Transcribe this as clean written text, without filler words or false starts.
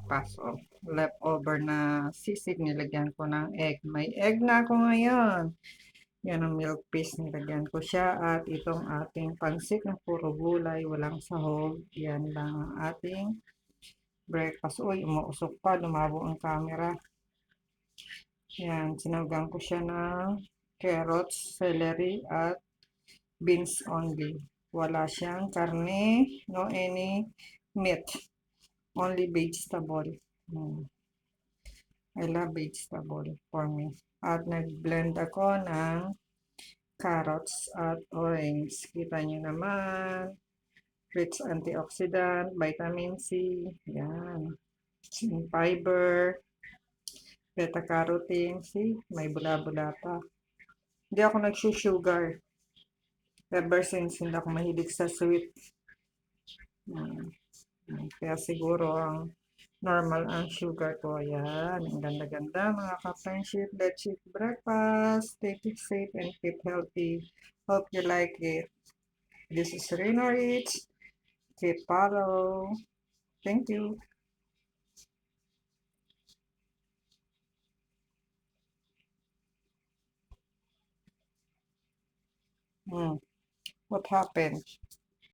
breakfast. Oh, leftover na sisig, nilagyan ko ng egg. May egg na ako ngayon. Yan ang milk piece, nilagyan ko siya. At itong ating pansit na puro gulay, walang sahog. Yan lang ang ating breakfast. Uy, umuusok pa, lumabo ang camera. Yan, sinanggan ko siya ng carrots, celery, at beans only. Wala siyang karne, no any meat. Only vegetable. I love vegetable for me. At nag-blend ako ng carrots at orange. Kita nyo naman. Rich antioxidant, vitamin C. Yan. Fiber, beta-carotene. See, may bula-bula pa. Hindi ako nagsusugar. Ever since, hindi ako mahilig sa sweet. Kaya siguro ang normal ang sugar ko. Ayan. Ang ganda-ganda mga ka-friendship. Let's eat breakfast. Stay safe and keep healthy. Hope you like it. This is Reno Rich. Keep follow. Thank you. What happened?